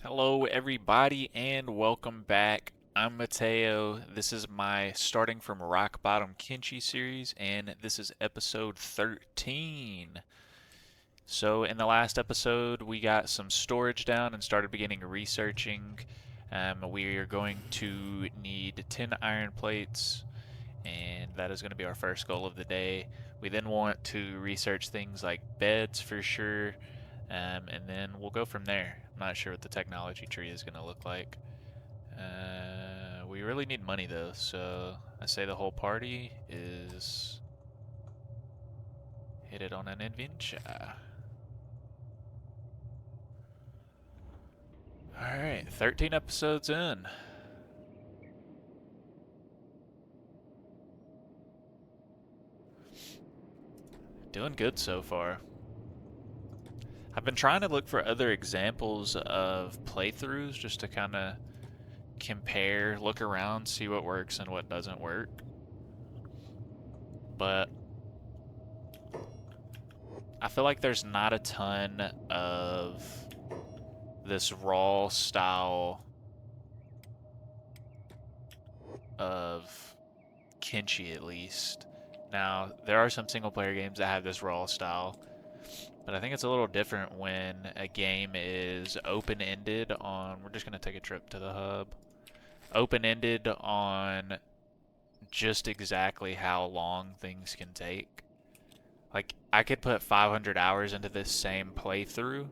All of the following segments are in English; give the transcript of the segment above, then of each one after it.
Hello, everybody, and welcome back. I'm Mateo. This is my Starting from Rock Bottom Kenshi series, and this is episode 13. So, in the last episode, we got some storage down and started beginning researching. We are going to need 10 iron plates, and that is going to be our first goal of the day. We then want to research things like beds for sure, and then we'll go from there. I'm not sure what the technology tree is going to look like. We really need money though, so I say the whole party is headed on an adventure. Alright, 13 episodes in. Doing good so far. I've been trying to look for other examples of playthroughs just to kind of compare, look around, see what works and what doesn't work. But I feel like there's not a ton of this raw style of Kenshi, at least. Now, there are some single player games that have this raw style, but I think it's a little different when a game is open ended on. We're just going to take a trip to the hub. Open ended on just exactly how long things can take. Like, I could put 500 hours into this same playthrough,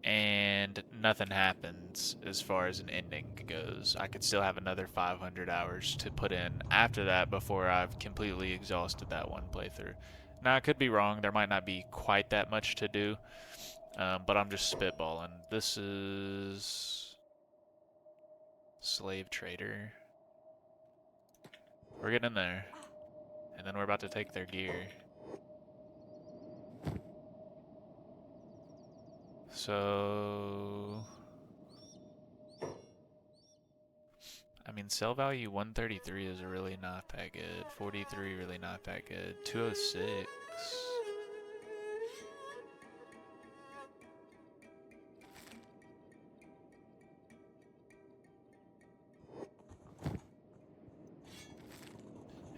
and nothing happens as far as an ending goes. I could still have another 500 hours to put in after that before I've completely exhausted that one playthrough. Now, I could be wrong. There might not be quite that much to do, but I'm just spitballing. This is Slave Trader. We're getting in there, and then we're about to take their gear. So, I mean, sell value 133 is really not that good. 43 really not that good. 206.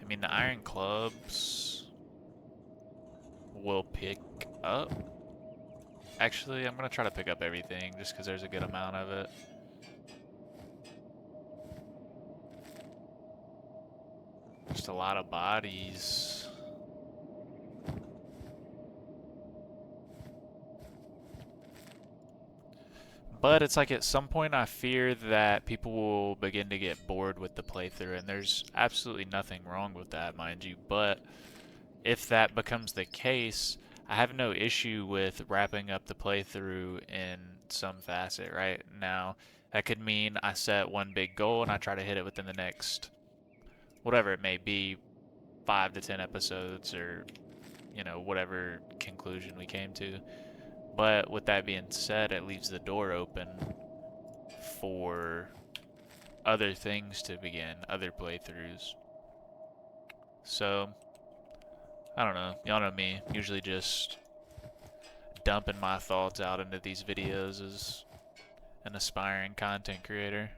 I mean, the iron clubs will pick up. Actually, I'm going to try to pick up everything just because there's a good amount of it. Just a lot of bodies. But it's like at some point I fear that people will begin to get bored with the playthrough, and there's absolutely nothing wrong with that, mind you. But if that becomes the case, I have no issue with wrapping up the playthrough in some facet, right? Now, that could mean I set one big goal and I try to hit it within the next, whatever it may be, 5 to 10 episodes or, whatever conclusion we came to. But with that being said, it leaves the door open for other things to begin, other playthroughs. So, I don't know. Y'all know me. Usually just dumping my thoughts out into these videos as an aspiring content creator.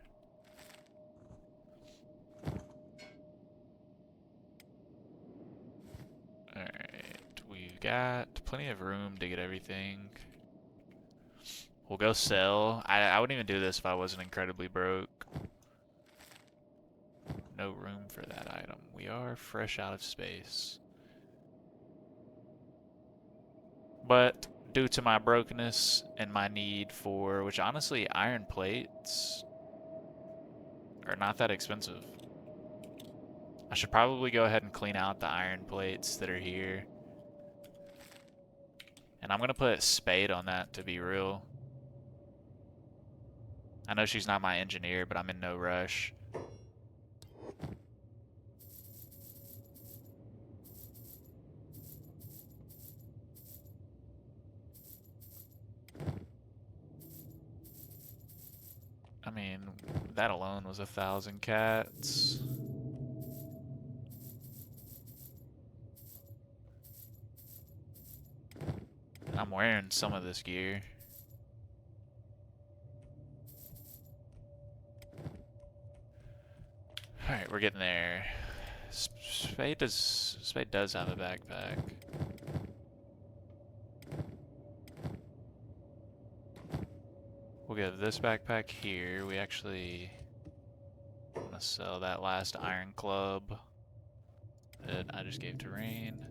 Alright, we've got plenty of room to get everything. We'll go sell. I wouldn't even do this if I wasn't incredibly broke. No room for that item. We are fresh out of space. But due to my brokenness and my need for, which honestly, iron plates are not that expensive. I should probably go ahead and clean out the iron plates that are here. And I'm going to put Spade on that to be real. I know she's not my engineer, but I'm in no rush. I mean, that alone was 1,000 cats. I'm wearing some of this gear. Alright, we're getting there. Spade does have a backpack. We'll get this backpack here. We actually want to sell that last iron club that I just gave to Rain.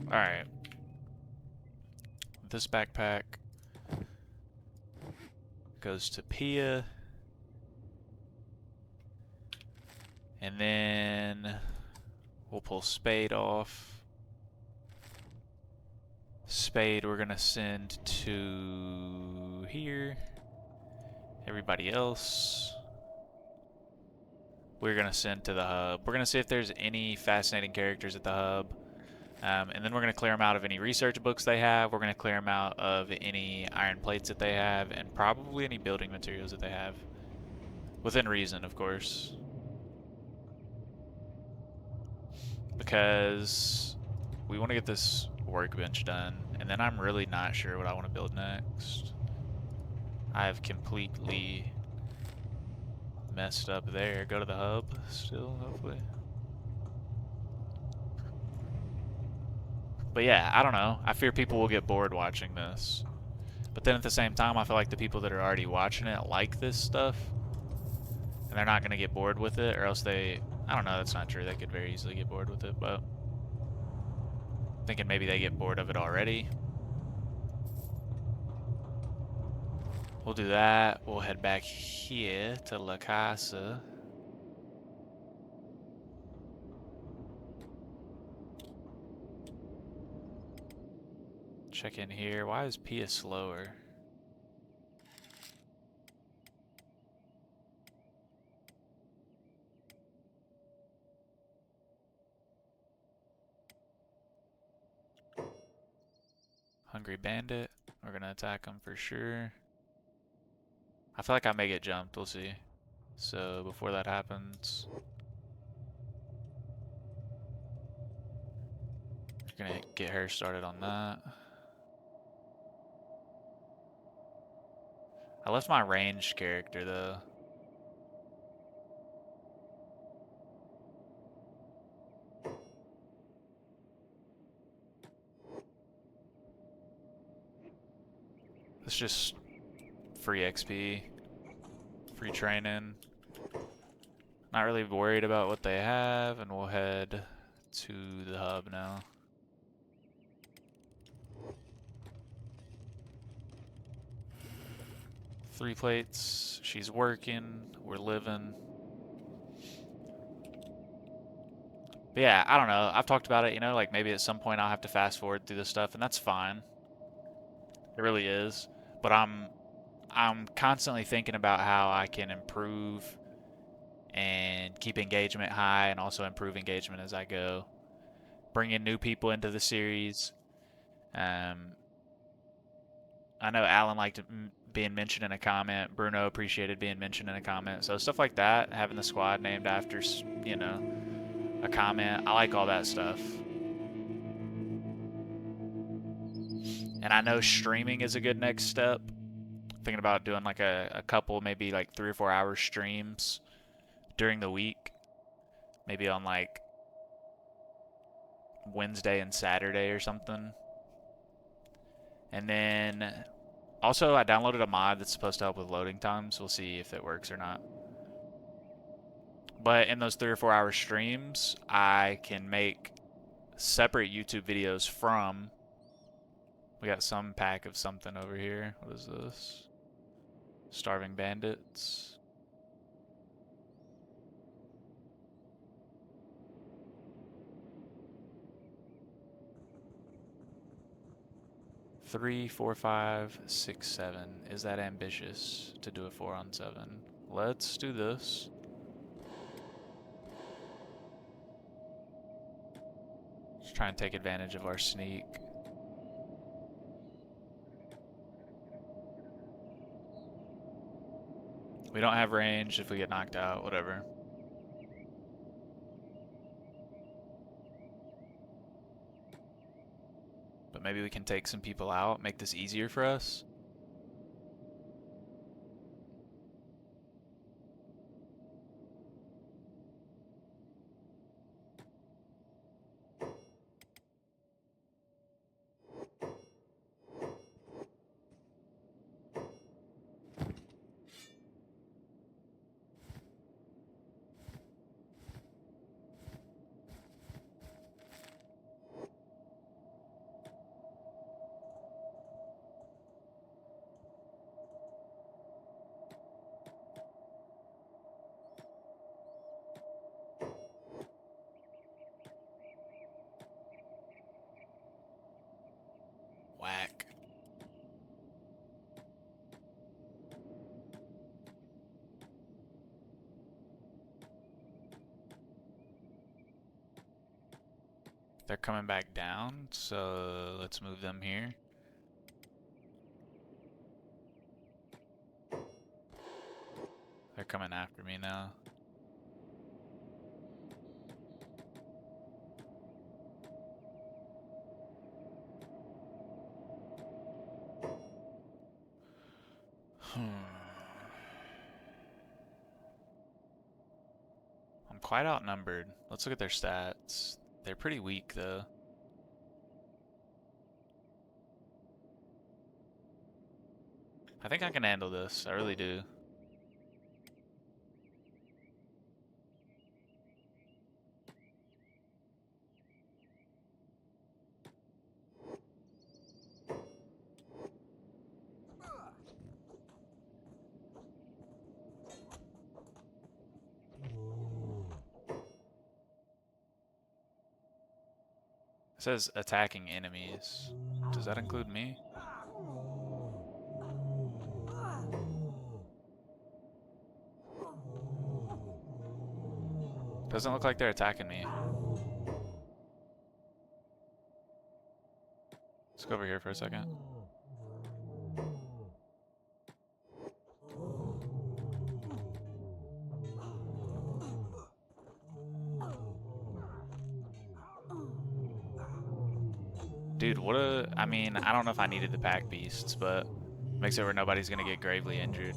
Alright. This backpack goes to Pia. And then we'll pull Spade off. Spade we're gonna send to here. Everybody else we're gonna send to the hub. We're gonna see if there's any fascinating characters at the hub. And then we're going to clear them out of any research books they have. We're going to clear them out of any iron plates that they have, and probably any building materials that they have. Within reason, of course. Because we want to get this workbench done, and then I'm really not sure what I want to build next. I have completely messed up there. Go to the hub still, hopefully. But yeah, I don't know. I fear people will get bored watching this. But then at the same time, I feel like the people that are already watching it like this stuff. And they're not going to get bored with it, or else they... I don't know, that's not true. They could very easily get bored with it, but... thinking maybe they get bored of it already. We'll do that. We'll head back here to La Casa. Check in here. Why is Pia slower? Hungry Bandit. We're gonna attack him for sure. I feel like I may get jumped. We'll see. So before that happens, we're gonna get her started on that. I left my ranged character though. It's just free XP, free training. Not really worried about what they have, and we'll head to the hub now. Three plates. She's working. We're living. But yeah, I don't know. I've talked about it, you know, like maybe at some point I'll have to fast forward through this stuff, and that's fine. It really is. But I'm constantly thinking about how I can improve and keep engagement high, and also improve engagement as I go. Bringing new people into the series. I know Alan liked being mentioned in a comment. Bruno appreciated being mentioned in a comment. So stuff like that, having the squad named after, you know, a comment. I like all that stuff. And I know streaming is a good next step. Thinking about doing like a couple, maybe like 3 or 4 hour streams during the week. Maybe on like Wednesday and Saturday or something. And then also I downloaded a mod that's supposed to help with loading times. We'll see if it works or not. But in those 3 or 4 hour streams, I can make separate YouTube videos from... We got some pack of something over here. What is this? Starving Bandits. Three, 4, 5, 6, 7. Is that ambitious to do a 4-on-7? Let's do this. Just try and take advantage of our sneak. We don't have range if we get knocked out, whatever. But Maybe we can take some people out, make this easier for us. Whack. They're coming back down, so let's move them here. They're coming after me now. I'm quite outnumbered. Let's look at their stats. They're pretty weak, though. I think I can handle this. I really do. It says attacking enemies. Does that include me? Doesn't look like they're attacking me. Let's go over here for a second. Dude, what a... I mean, I don't know if I needed the pack beasts, but makes it where nobody's gonna get gravely injured.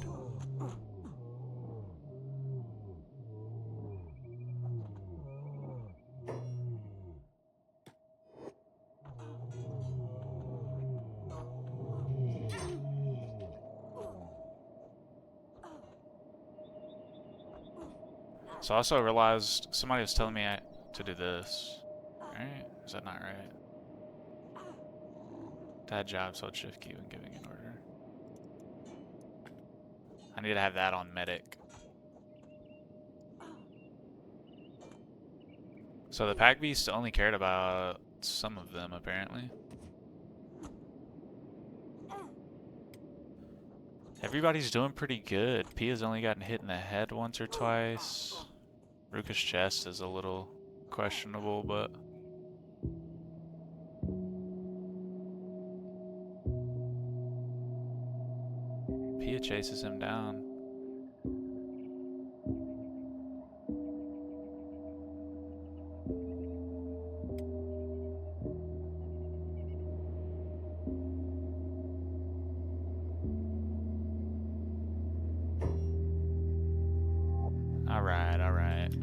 So I also realized somebody was telling me to do this. Right? Is that not right? To add jobs, hold shift key when giving an order. I need to have that on medic. So the pack beasts only cared about some of them, apparently. Everybody's doing pretty good. Pia's only gotten hit in the head once or twice. Ruka's chest is a little questionable, but... Pia chases him down. Alright, alright.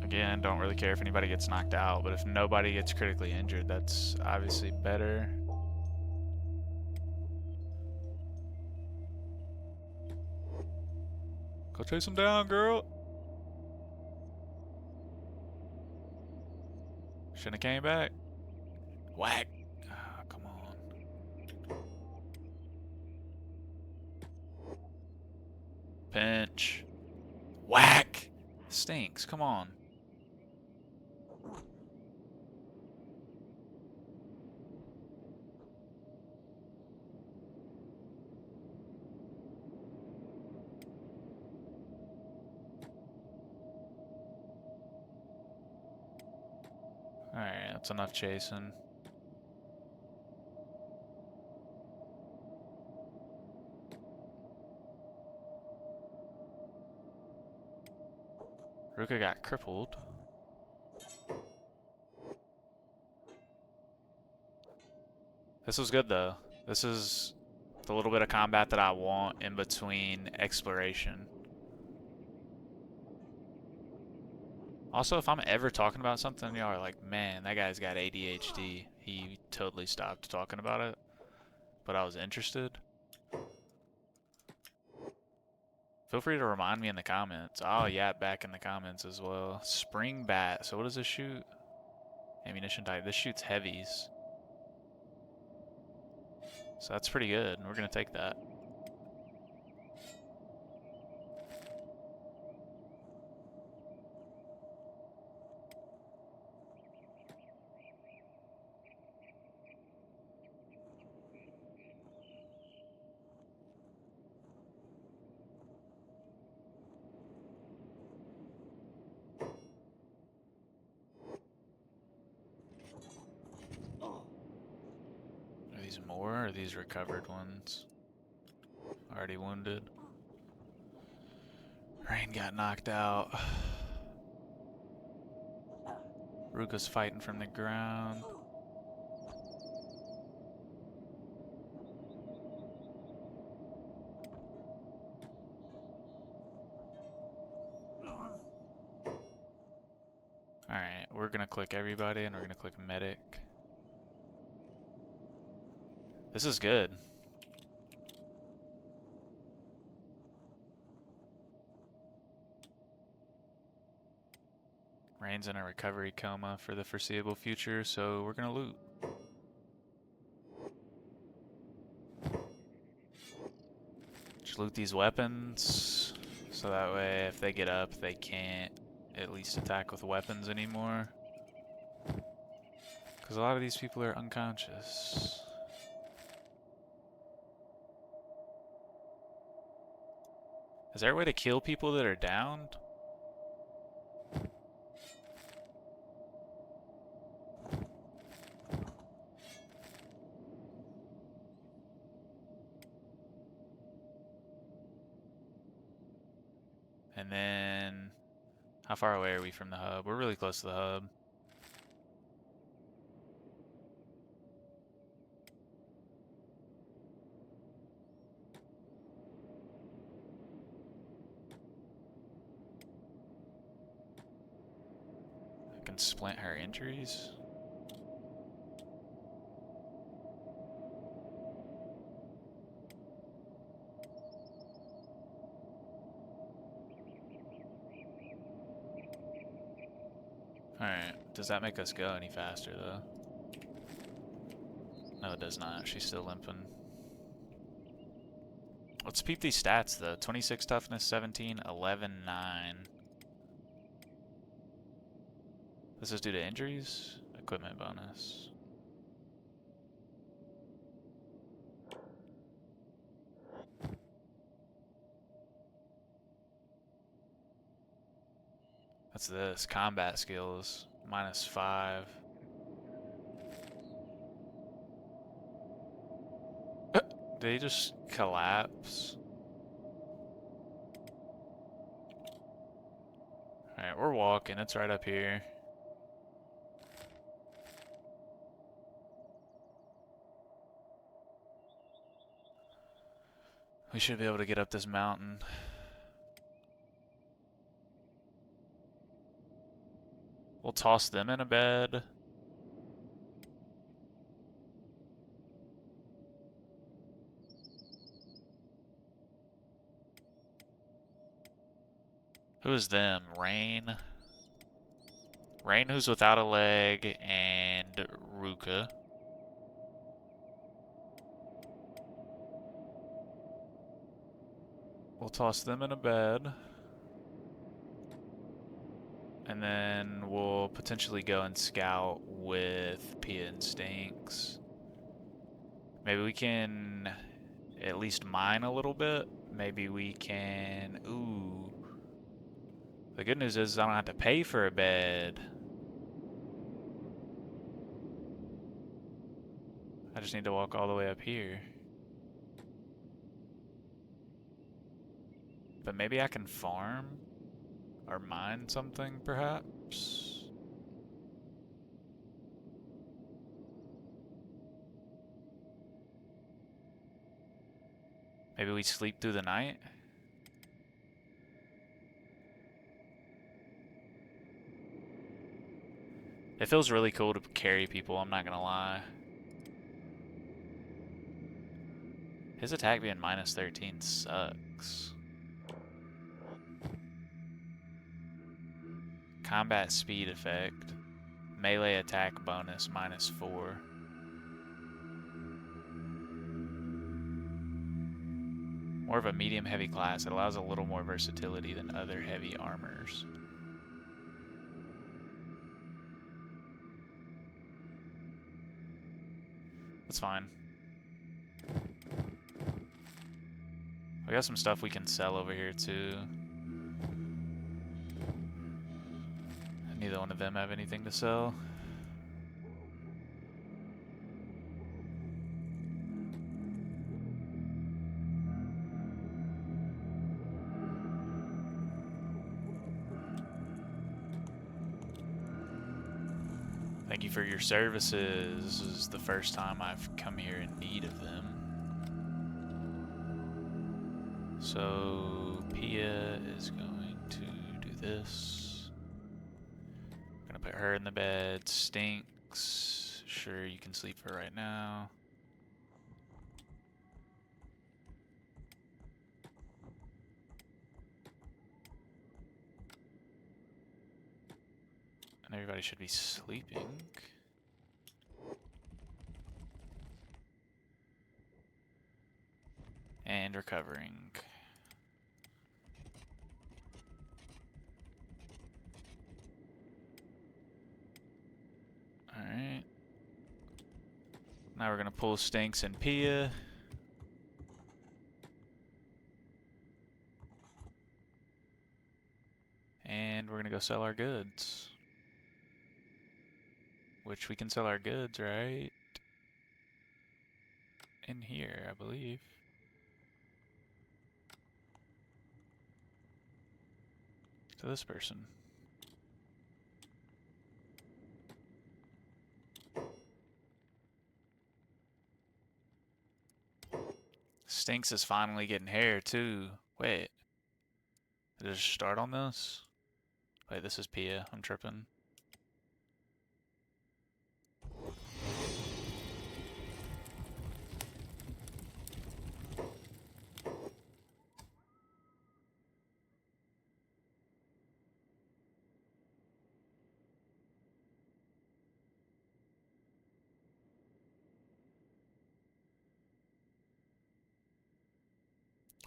Again, don't really care if anybody gets knocked out, but if nobody gets critically injured, that's obviously better. Go chase him down, girl. Shouldn't have came back. Whack. Ah, come on. Pinch. Whack. Stinks. Come on. That's enough chasing. Ruka got crippled. This was good though. This is the little bit of combat that I want in between exploration. Also, if I'm ever talking about something, y'all are like, man, that guy's got ADHD. He totally stopped talking about it. But I was interested. Feel free to remind me in the comments. Oh, yeah, back in the comments as well. Spring bat. So what does this shoot? Ammunition type. This shoots heavies. So that's pretty good. We're going to take that. Are these more or are these recovered ones? Already wounded. Rain got knocked out. Ruka's fighting from the ground. Alright, we're gonna click everybody and we're gonna click medic. This is good. Rain's in a recovery coma for the foreseeable future, so we're gonna loot. Just loot these weapons, so that way if they get up, they can't at least attack with weapons anymore. Because a lot of these people are unconscious. Is there a way to kill people that are downed? And then, how far away are we from the hub? We're really close to the hub. I can splint her injuries. Alright, does that make us go any faster though? No, it does not. She's still limping. Let's peep these stats though. 26 toughness, 17, 11, 9. This is due to injuries? Equipment bonus. What's this? Combat skills. -5. Did he just collapse? Alright, we're walking. It's right up here. We should be able to get up this mountain. We'll toss them in a bed. Who is them? Rain. Rain, who's without a leg, and Ruka. We'll toss them in a bed. And then we'll potentially go and scout with Pia and Stinks. Maybe we can at least mine a little bit. Maybe we can... Ooh. The good news is I don't have to pay for a bed. just need to walk all the way up here. But maybe I can farm or mine something, perhaps? Maybe we sleep through the night? It feels really cool to carry people, I'm not gonna lie. His attack being minus 13 sucks. Combat speed effect. Melee attack bonus minus 4. More of a medium heavy class. It allows a little more versatility than other heavy armors. That's fine. We got some stuff we can sell over here too. Neither one of them have anything to sell. Thank you for your services. This is the first time I've come here in need of them. So Pia is going to do this. I'm gonna put her in the bed. Stinks. Sure, you can sleep for right now. And everybody should be sleeping. And recovering. Alright. Now we're gonna pull Stinks and Pia. And we're gonna go sell our goods. Which we can sell our goods, right? In here, I believe. To this person. Stinks is finally getting hair too. Wait. Did it just start on this? Wait, this is Pia. I'm tripping.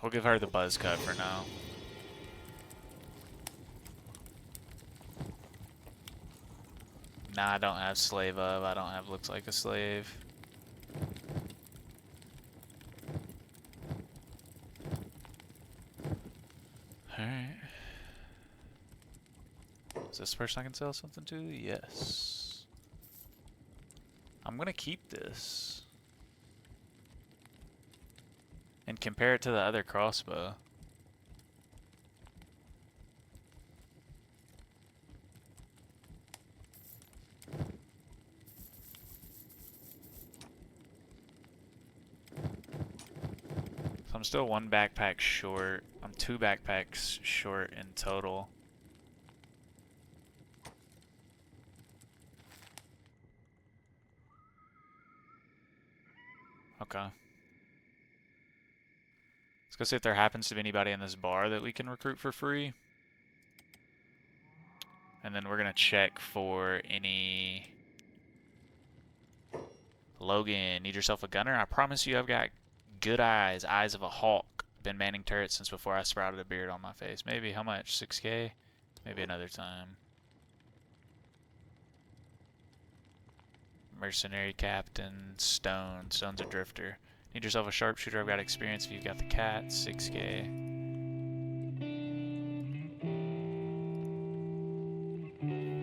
We'll give her the buzz cut for now. Nah, I don't have slave up. I don't have looks like a slave. Alright. Is this person I can sell something to? Yes. I'm gonna keep this. And compare it to the other crossbow. So I'm still 1 backpack short. I'm 2 backpacks short in total. Okay. Let's go see if there happens to be anybody in this bar that we can recruit for free. And then we're gonna check for any... Logan, need yourself a gunner? I promise you I've got good eyes. Eyes of a hawk. Been manning turrets since before I sprouted a beard on my face. Maybe, how much? 6K? Maybe another time. Mercenary captain, Stone. Stone's a drifter. Need yourself a sharpshooter. I've got experience if you've got the cat. 6K.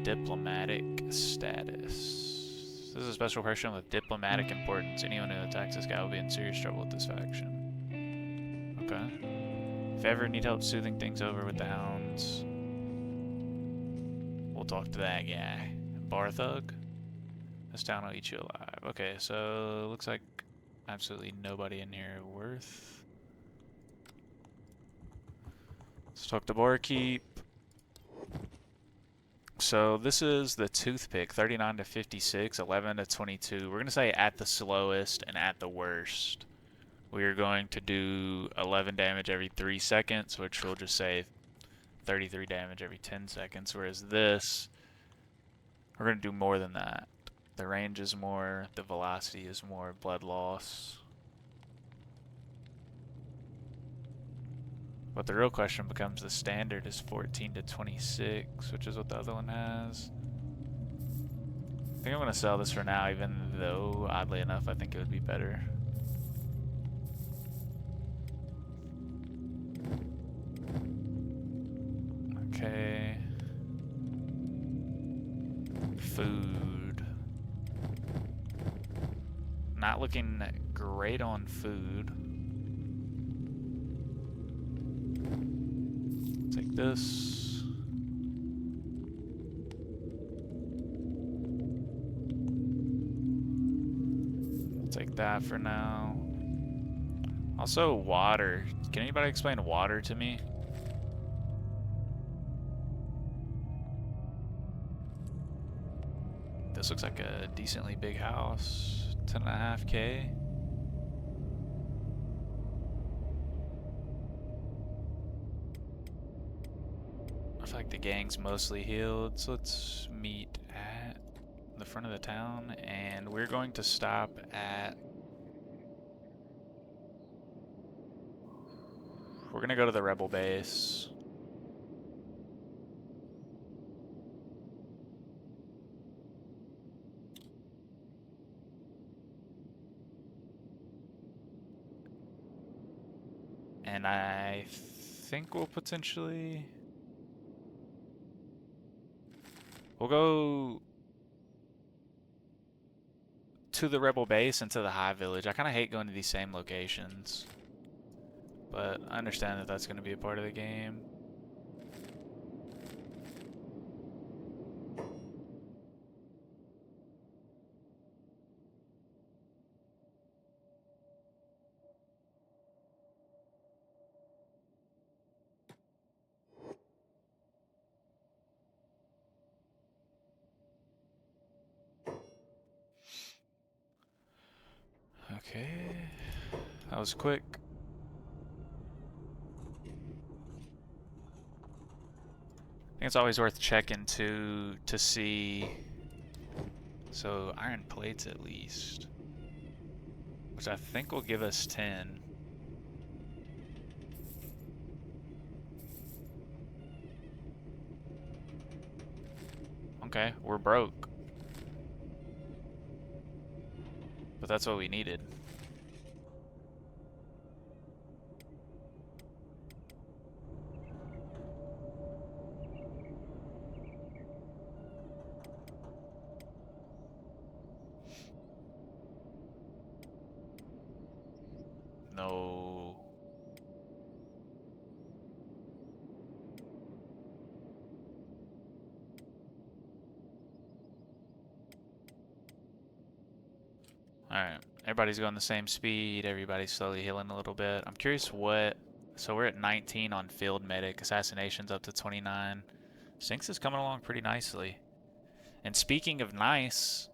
Diplomatic status. This is a special person with diplomatic importance. Anyone who attacks this guy will be in serious trouble with this faction. Okay. If ever need help soothing things over with the hounds, we'll talk to that guy. Barthug? This town will eat you alive. Okay, so looks like absolutely nobody in here worth. Let's talk to Barkeep. So this is the toothpick, 39 to 56, 11 to 22. We're going to say at the slowest and at the worst. We are going to do 11 damage every 3 seconds, which will just say 33 damage every 10 seconds. Whereas this, we're going to do more than that. The range is more, the velocity is more, blood loss. But the real question becomes the standard is 14 to 26, which is what the other one has. I think I'm going to sell this for now, even though, oddly enough, I think it would be better. Okay. Food. Not looking great on food. Take this. We'll take that for now. Also, water. Can anybody explain water to me? This looks like a decently big house. 10.5K. I feel like the gang's mostly healed, so let's meet at the front of the town, and we're going to stop at... We're gonna go to the rebel base. And I think we'll potentially... We'll go to the rebel base and to the high village. I kind of hate going to these same locations, but I understand that that's going to be a part of the game. Okay, that was quick. I think it's always worth checking to see. So iron plates at least, which I think will give us 10. Okay, we're broke, but that's what we needed. No. Alright, everybody's going the same speed, everybody's slowly healing a little bit. I'm curious what... So we're at 19 on field medic, assassinations up to 29. Sinks is coming along pretty nicely. And speaking of nice,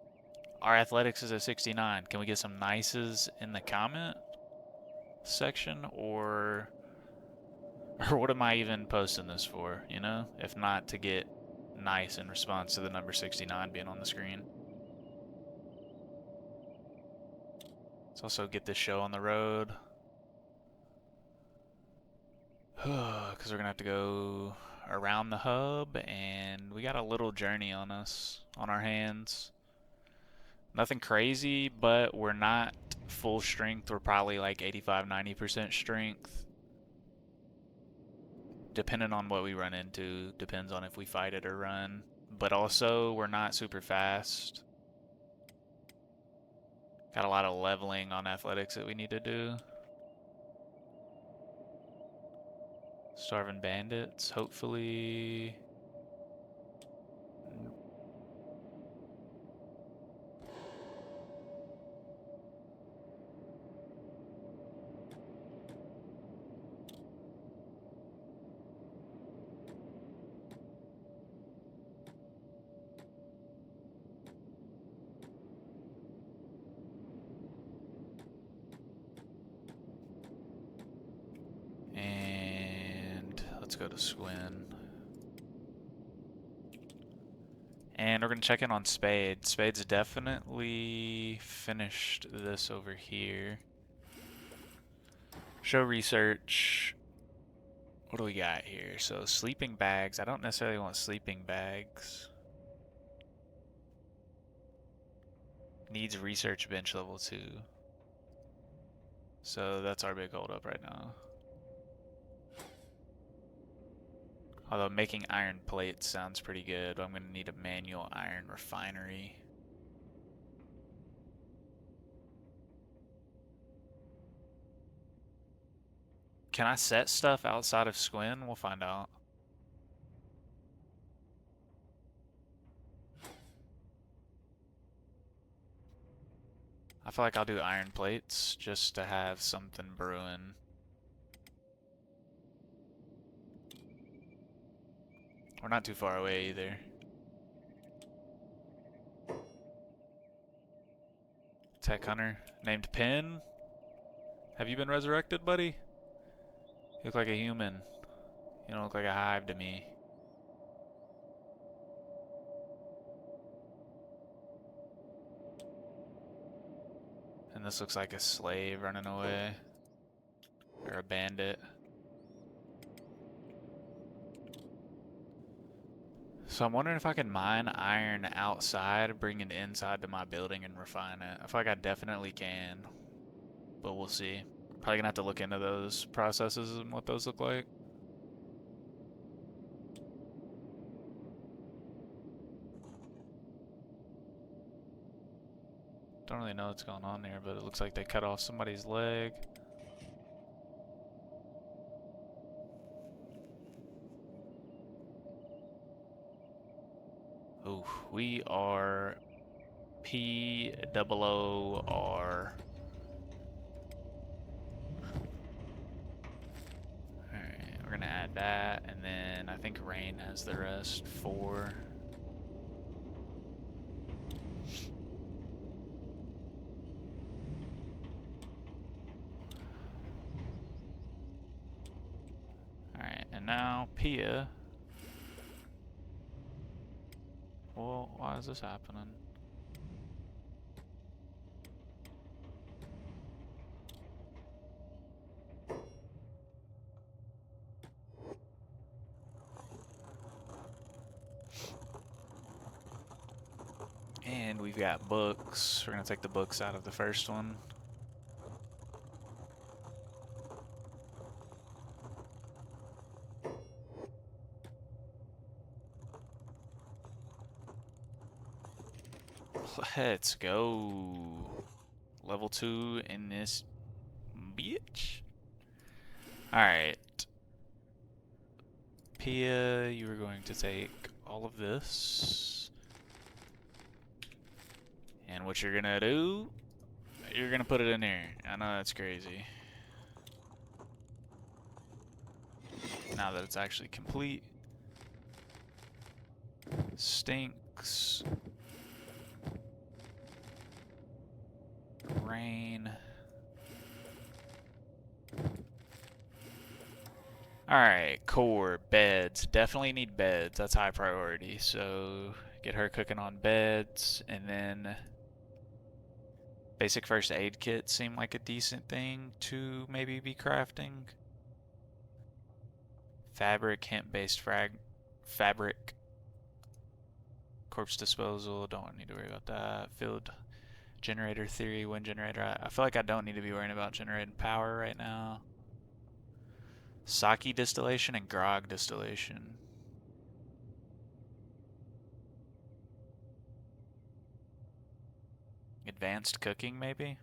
our athletics is at 69. Can we get some nices in the comment section, or what am I even posting this for, you know? If not to get nice in response to the number 69 being on the screen. Let's also get this show on the road. Because we're going to have to go around the hub, and we got a little journey on us, on our hands. Nothing crazy, but we're not full strength. We're probably like 85-90% strength. Depending on what we run into, depends on if we fight it or run. But also, we're not super fast. Got a lot of leveling on athletics that we need to do. Starving bandits, hopefully. And let's go to Squin. And we're going to check in on Spade. Spade's definitely finished this over here. Show research. What do we got here? So sleeping bags. I don't necessarily want sleeping bags. Needs research bench level 2. So that's our big hold up right now. Although making iron plates sounds pretty good. I'm going to need a manual iron refinery. Can I set stuff outside of Squin? We'll find out. I feel like I'll do iron plates just to have something brewing. We're not too far away either. Tech hunter named Pin. Have you been resurrected, buddy? You look like a human. You don't look like a hive to me. And this looks like a slave running away. Or a bandit. So I'm wondering if I can mine iron outside, bring it inside to my building and refine it. I feel like I definitely can. But we'll see. Probably gonna have to look into those processes and what those look like. Don't really know what's going on there, but it looks like they cut off somebody's leg. Ooh, we are P-O-O-R. Alright, we're gonna add that, and then I think Rain has the rest. 4. Alright, and now Pia. Well, why is this happening? And we've got books. We're gonna take the books out of the first one. Let's go. Level 2 in this bitch. Alright. Pia, you are going to take all of this. And what you're gonna do, you're gonna put it in here. I know that's crazy. Now that it's actually complete. Stinks. Rain. Alright, core, beds. Definitely need beds. That's high priority. So get her cooking on beds, and then basic first aid kit seemed like a decent thing to maybe be crafting. Fabric, hemp-based fabric. Corpse disposal, don't need to worry about that. Field generator theory, wind generator. I feel like I don't need to be worrying about generating power right now. Sake distillation and grog distillation. advanced cooking, maybe?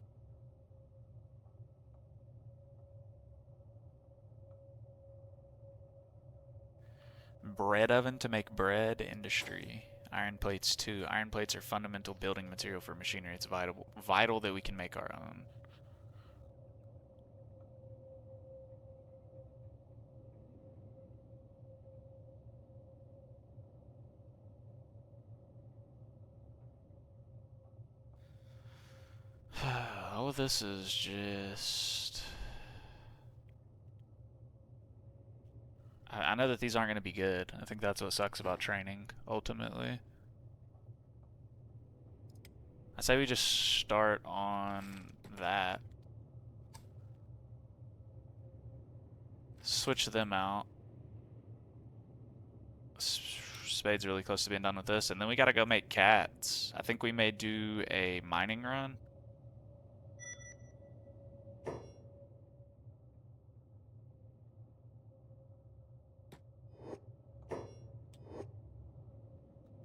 Bread oven to make bread. Industry. Iron plates too. Iron plates are fundamental building material for machinery. It's vital that we can make our own. All of this is just... I know that these aren't going to be good. I think that's what sucks about training, ultimately. I say we just start on that. Switch them out. Spade's really close to being done with this, and then we gotta go make cats. I think we may do a mining run.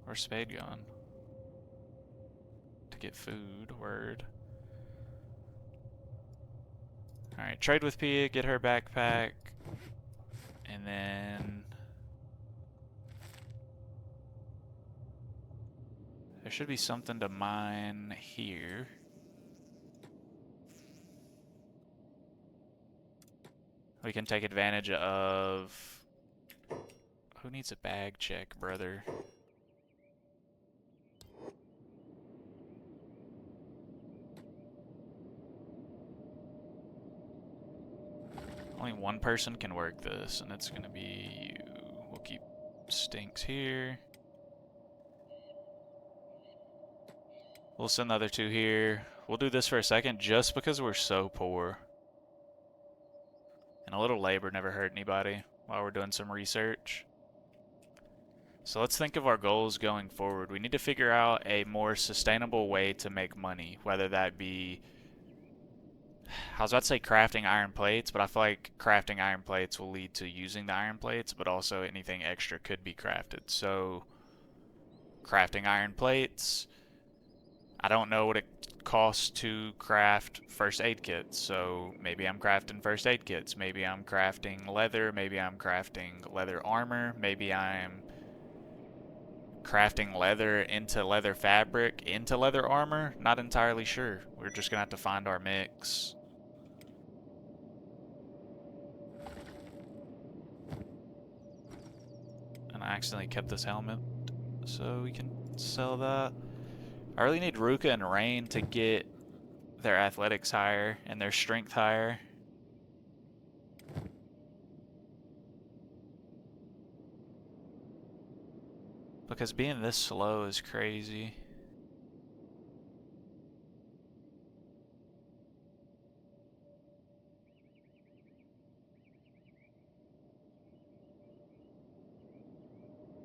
Where's Spade gone? To get food, word. Alright, trade with Pia, get her backpack. And then... there should be something to mine here. We can take advantage of... who needs a bag check, brother? Only one person can work this, and it's gonna be you. We'll keep Stinks here. We'll send the other two here. We'll do this for a second just because we're so poor. And a little labor never hurt anybody while we're doing some research. So let's think of our goals going forward. We need to figure out a more sustainable way to make money, whether that be... I was about to say crafting iron plates, but I feel like crafting iron plates will lead to using the iron plates, but also anything extra could be crafted. So, crafting iron plates. I don't know what it costs to craft first aid kits, so maybe I'm crafting first aid kits. Maybe I'm crafting leather. Maybe I'm crafting leather armor. Maybe I'm crafting leather into leather fabric into leather armor. Not entirely sure. We're just gonna have to find our mix. I accidentally kept this helmet, so we can sell that. I really need Ruka and Rain to get their athletics higher and their strength higher. Because being this slow is crazy.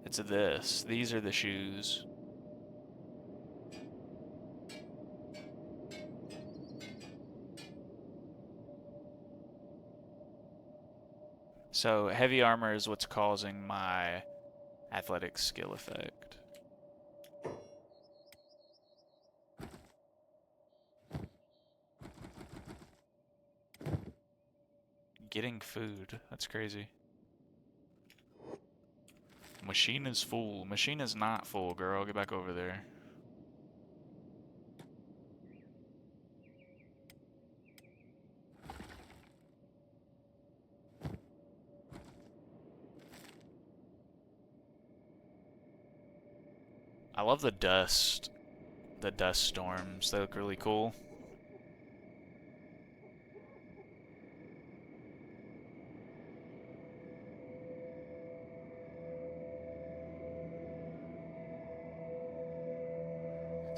It's this. These are the shoes. So heavy armor is what's causing my athletic skill effect. Getting food. That's crazy. Machine is full. Machine is not full, girl. Get back over there. I love the dust. The dust storms. They look really cool.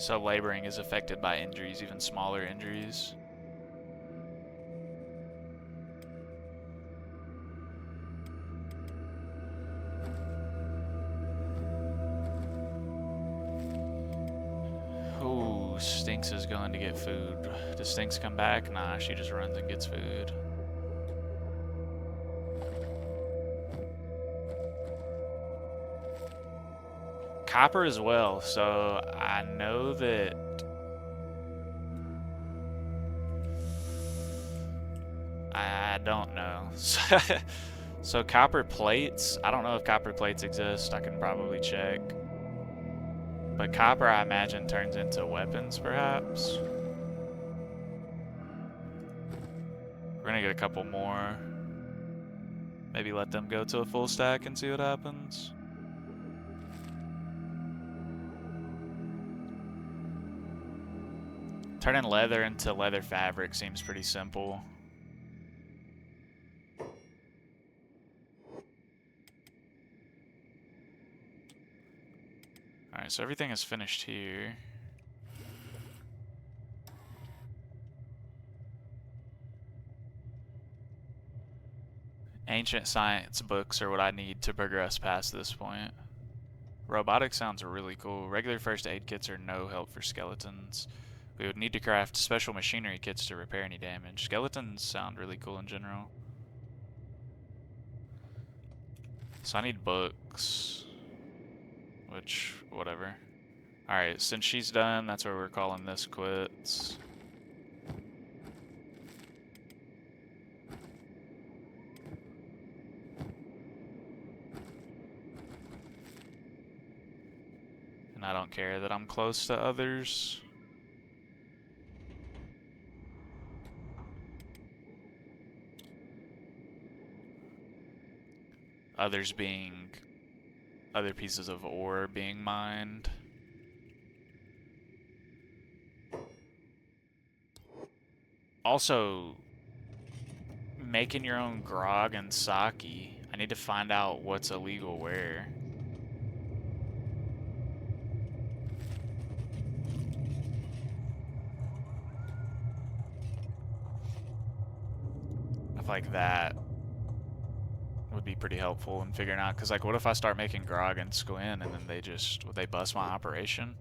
So laboring is affected by injuries, even smaller injuries. Ooh, Stinks is going to get food. Does Stinks come back? Nah, she just runs and gets food. Copper as well, so I know that I don't know. So copper plates, I don't know if copper plates exist. I can probably check. But copper, I imagine, turns into weapons, perhaps. We're gonna get a couple more. Maybe let them go to a full stack and see what happens. Turning leather into leather fabric seems pretty simple. Alright, so everything is finished here. Ancient science books are what I need to progress past this point. Robotics sounds really cool. Regular first aid kits are no help for skeletons. We would need to craft special machinery kits to repair any damage. Skeletons sound really cool in general. So I need books. Which, whatever. Alright, since she's done, that's where we're calling this quits. And I don't care that I'm close to others. Others being other pieces of ore being mined. Also, making your own grog and sake. I need to find out what's illegal where. I feel like that would be pretty helpful in figuring out, because like what if I start making grog and squint and then would they bust my operation?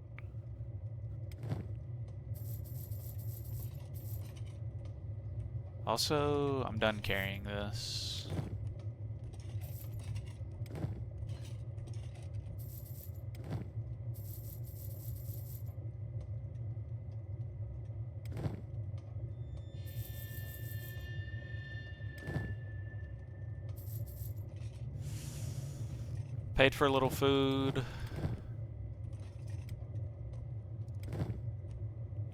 Also, I'm done carrying this. Paid for a little food.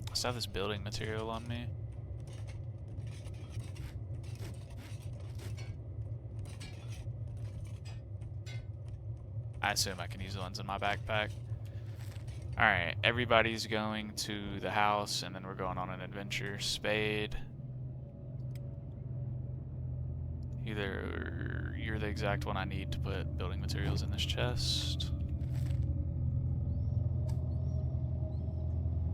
I still have this building material on me. I assume I can use the ones in my backpack. Alright, everybody's going to the house, and then we're going on an adventure. Spade. Either you're the exact one I need to put building materials in this chest.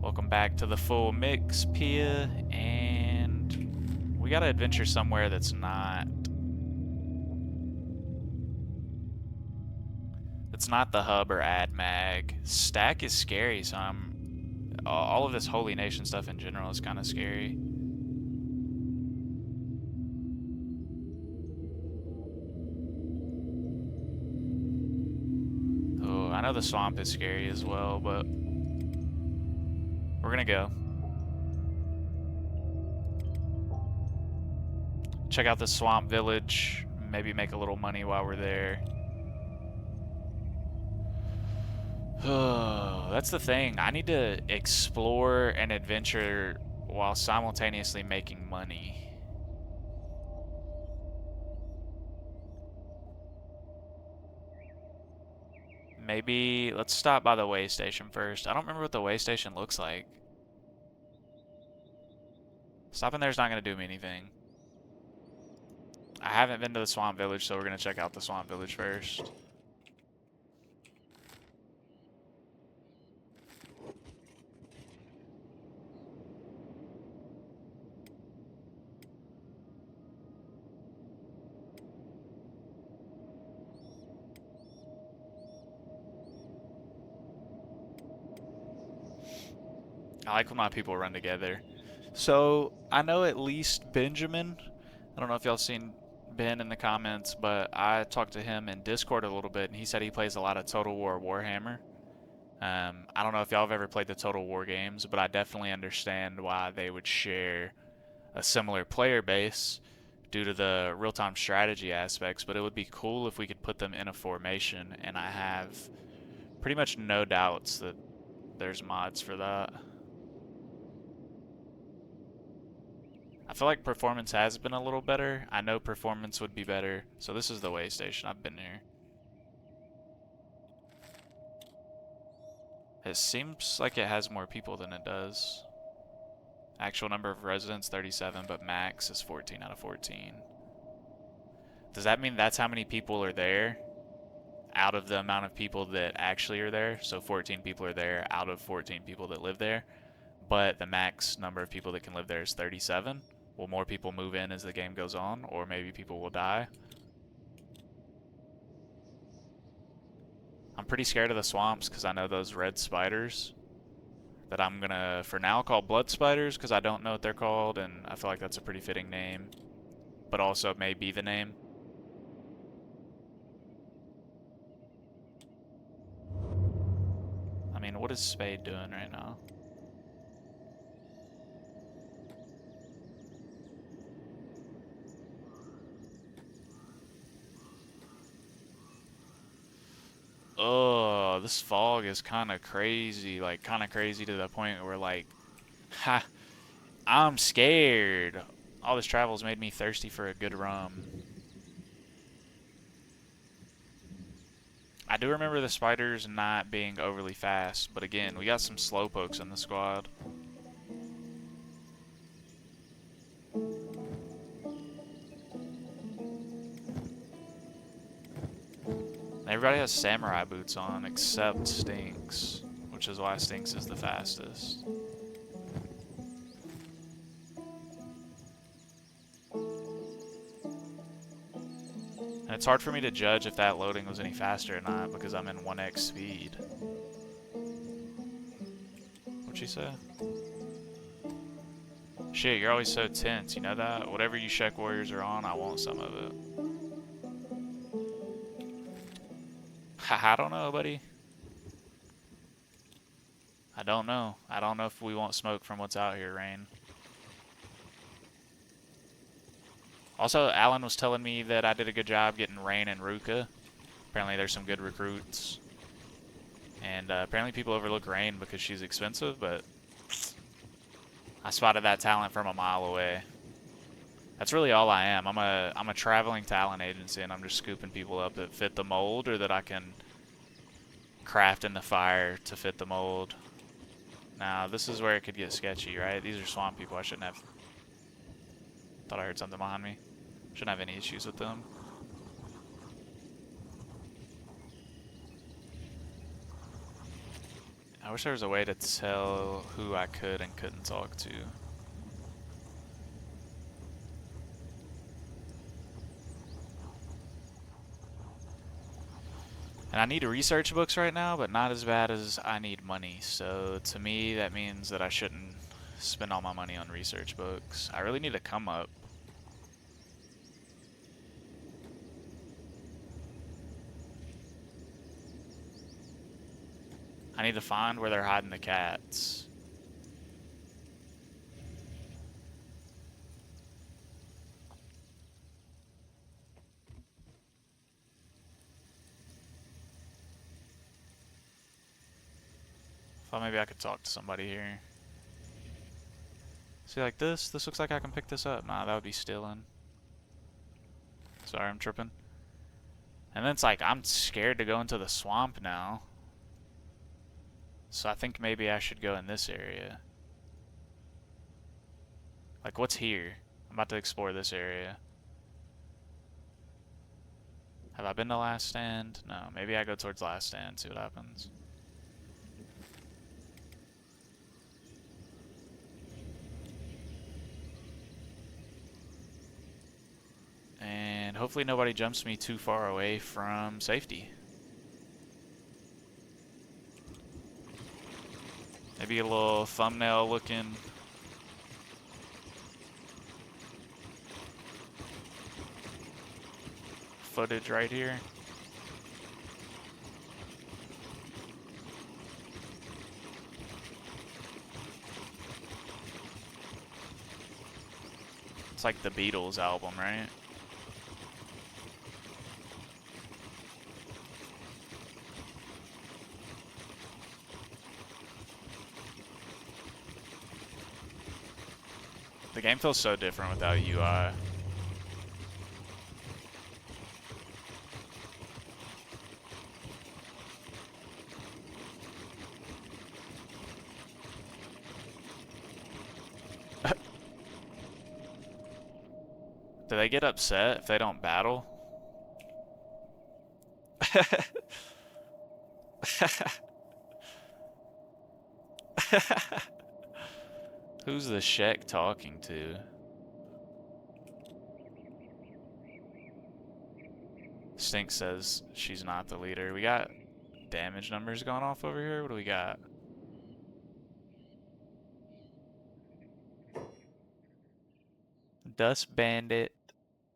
Welcome back to the full mix, Pia, and we gotta adventure somewhere that's not... It's not the hub or ad mag. Stack is scary, so all of this Holy Nation stuff in general is kind of scary. Oh, I know the swamp is scary as well, but we're gonna go. Check out the swamp village. Maybe make a little money while we're there. That's the thing. I need to explore and adventure while simultaneously making money. Maybe let's stop by the way station first. I don't remember what the way station looks like. Stopping there's not going to do me anything. I haven't been to the swamp village, so we're going to check out the swamp village first. I like when my people run together. So, I know at least Benjamin. I don't know if y'all seen Ben in the comments, but I talked to him in Discord a little bit, and he said he plays a lot of Total War Warhammer. I don't know if y'all have ever played the Total War games, but I definitely understand why they would share a similar player base, due to the real-time strategy aspects, but it would be cool if we could put them in a formation, and I have pretty much no doubts that there's mods for that. I feel like performance has been a little better. I know performance would be better. So this is the way station. I've been here. It seems like it has more people than it does. Actual number of residents, 37, but max is 14 out of 14. Does that mean that's how many people are there out of the amount of people that actually are there? So 14 people are there out of 14 people that live there, but the max number of people that can live there is 37. Will more people move in as the game goes on, or maybe people will die? I'm pretty scared of the swamps because I know those red spiders that I'm gonna, for now, call blood spiders because I don't know what they're called, and I feel like that's a pretty fitting name, but also it may be the name. I mean, what is Spade doing right now? Oh, this fog is kind of crazy, like kind of crazy to the point where like, ha, I'm scared. All this travel's made me thirsty for a good rum. I do remember the spiders not being overly fast, but again, we got some slowpokes in the squad. Everybody has samurai boots on except Stinks, which is why Stinks is the fastest. And it's hard for me to judge if that loading was any faster or not because I'm in 1x speed. What'd she say? Shit, you're always so tense, you know that? Whatever you Shek Warriors are on, I want some of it. I don't know, buddy. I don't know. I don't know if we want smoke from what's out here, Rain. Also, Alan was telling me that I did a good job getting Rain and Ruka. Apparently there's some good recruits. And apparently people overlook Rain because she's expensive, but I spotted that talent from a mile away. That's really all I am. I'm a traveling talent agency, and I'm just scooping people up that fit the mold or that I can craft in the fire to fit the mold. Now, this is where it could get sketchy, right? These are swamp people. I shouldn't have... Thought I heard something behind me. Shouldn't have any issues with them. I wish there was a way to tell who I could and couldn't talk to. And I need research books right now, but not as bad as I need money. So to me, that means that I shouldn't spend all my money on research books. I really need to come up. I need to find where they're hiding the cats. Thought maybe I could talk to somebody here. See, like this? This looks like I can pick this up. Nah, that would be stealing. Sorry, I'm tripping. And then it's like, I'm scared to go into the swamp now. So I think maybe I should go in this area. Like, what's here? I'm about to explore this area. Have I been to Last Stand? No, maybe I go towards Last Stand, see what happens. And hopefully nobody jumps me too far away from safety. Maybe a little thumbnail looking. Footage right here. It's like the Beatles album, right? The game feels so different without UI. Do they get upset if they don't battle? Who's the Shek talking to? Stink says she's not the leader. We got damage numbers going off over here. What do we got? Dust Bandit.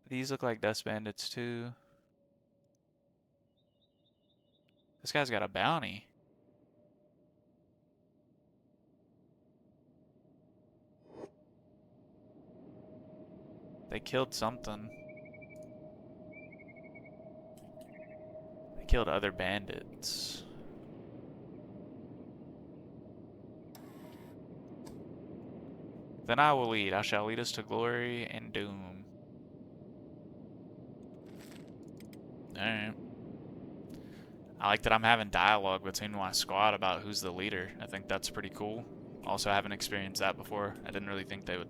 These look like Dust Bandits too. This guy's got a bounty. They killed something. They killed other bandits. Then I will lead. I shall lead us to glory and doom. Alright. I like that I'm having dialogue between my squad about who's the leader. I think that's pretty cool. Also, I haven't experienced that before. I didn't really think they would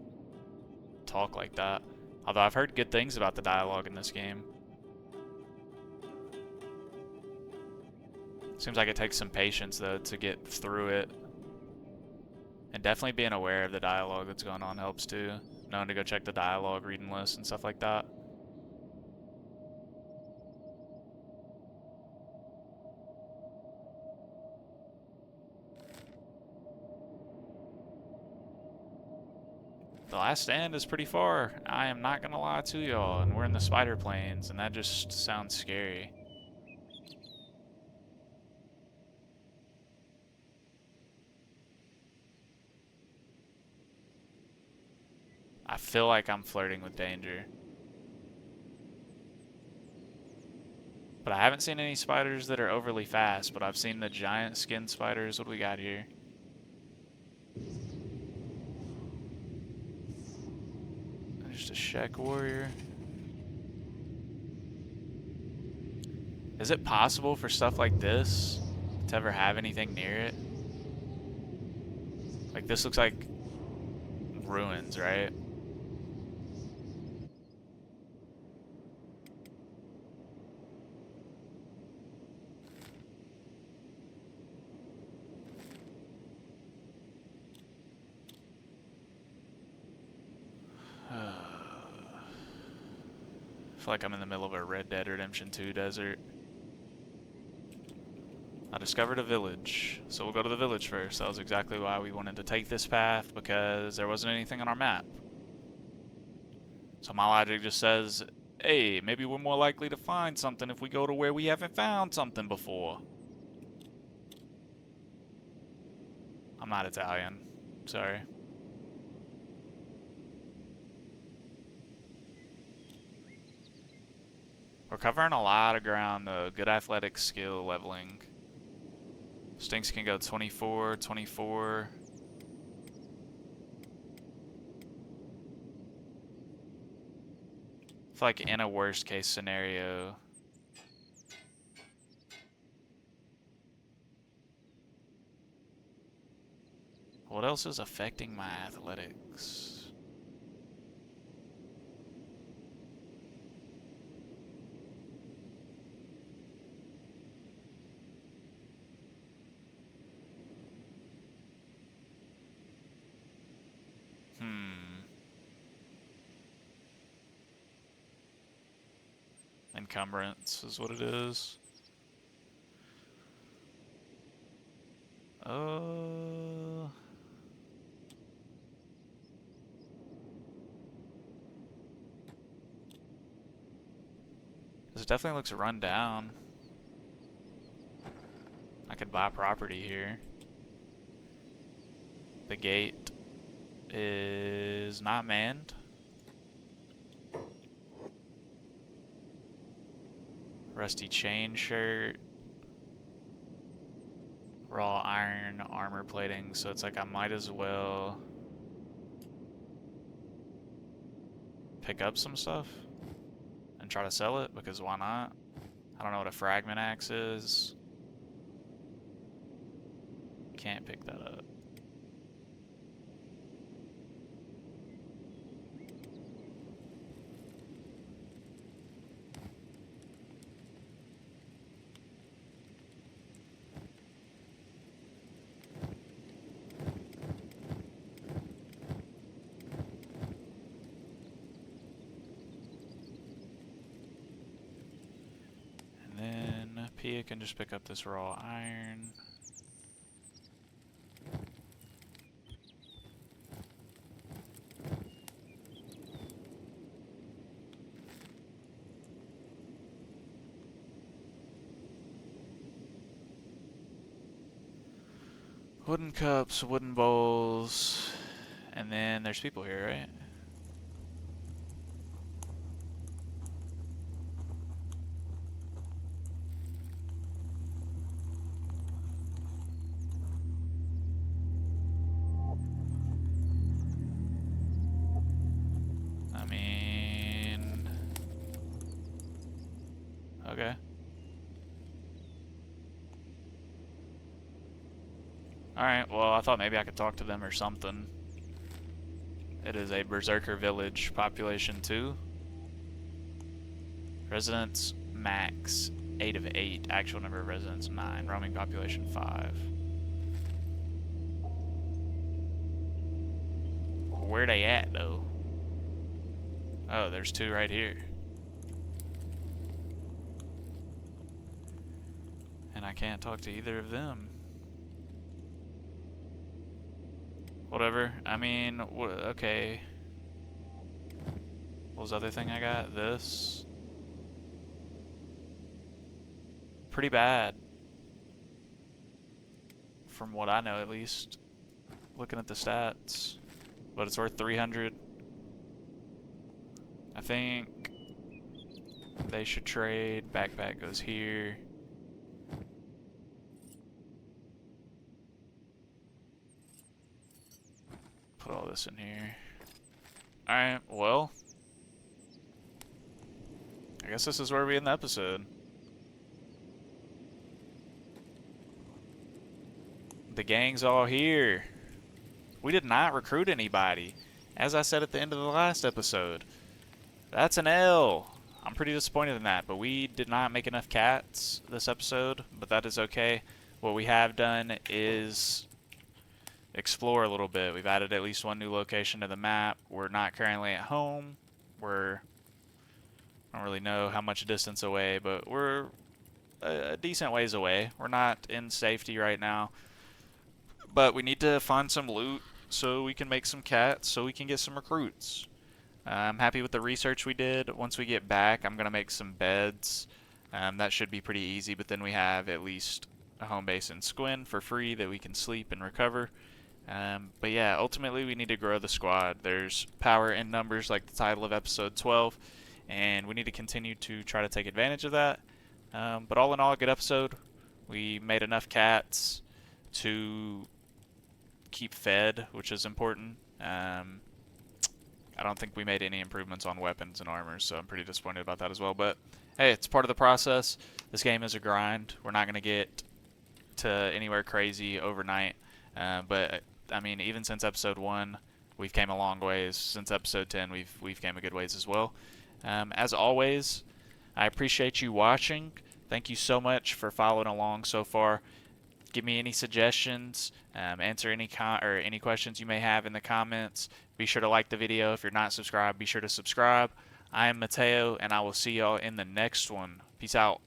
talk like that. Although I've heard good things about the dialogue in this game. Seems like it takes some patience, though, to get through it. And definitely being aware of the dialogue that's going on helps, too. Knowing to go check the dialogue reading list and stuff like that. The last stand is pretty far. I am not gonna lie to y'all. And we're in the spider plains, and that just sounds scary. I feel like I'm flirting with danger. But I haven't seen any spiders that are overly fast, but I've seen the giant skin spiders. What do we got here? Just a Shek warrior. Is it possible for stuff like this to ever have anything near it? Like, this looks like ruins, right? I feel like I'm in the middle of a Red Dead Redemption 2 desert. I discovered a village, so we'll go to the village first. That was exactly why we wanted to take this path, because there wasn't anything on our map. So my logic just says, hey, maybe we're more likely to find something if we go to where we haven't found something before. I'm not Italian. Sorry. We're covering a lot of ground, though. Good athletic skill leveling. Stinks can go 24, 24. I feel like in a worst case scenario, what else is affecting my athletics? Encumbrance is what it is. This definitely looks run down. I could buy property here. The gate is not manned. Rusty chain shirt. Raw iron armor plating. So it's like I might as well pick up some stuff and try to sell it, because why not? I don't know what a fragment axe is. Can't pick that up. And then Pia can just pick up this raw iron. Wooden cups, wooden bowls, and then there's people here, right? I mean, okay. Alright, well, I thought maybe I could talk to them or something. It is a berserker village, population 2. Residents max 8 of 8. Actual number of residents 9. Roaming population 5. Where they at, though? Oh, there's 2 right here. And I can't talk to either of them. Whatever. I mean, okay. What was the other thing I got? This. Pretty bad. From what I know, at least. Looking at the stats. But it's worth 300. I think they should trade. Backpack goes here. Put all this in here. Alright, well. I guess this is where we end the episode. The gang's all here. We did not recruit anybody. As I said at the end of the last episode. That's an L. I'm pretty disappointed in that, but we did not make enough cats this episode, but that is okay. What we have done is explore a little bit. We've added at least one new location to the map. We're not currently at home. I don't really know how much distance away, but we're a decent ways away. We're not in safety right now, but we need to find some loot so we can make some cats, so we can get some recruits. I'm happy with the research we did. Once we get back, I'm going to make some beds. That should be pretty easy, but then we have at least a home base in Squin for free that we can sleep and recover. But yeah, ultimately we need to grow the squad. There's power in numbers, like the title of episode 12, and we need to continue to try to take advantage of that. But all in all, a good episode. We made enough cats to keep fed, which is important. I don't think we made any improvements on weapons and armor, so I'm pretty disappointed about that as well. But hey, it's part of the process. This game is a grind. We're not going to get to anywhere crazy overnight. But I mean, even since episode 1, we've came a long ways. Since episode 10, we've came a good ways as well. As always, I appreciate you watching. Thank you so much for following along so far. Give me any suggestions, answer any questions you may have in the comments. Be sure to like the video. If you're not subscribed, be sure to subscribe. I am Mateo, and I will see y'all in the next one. Peace out.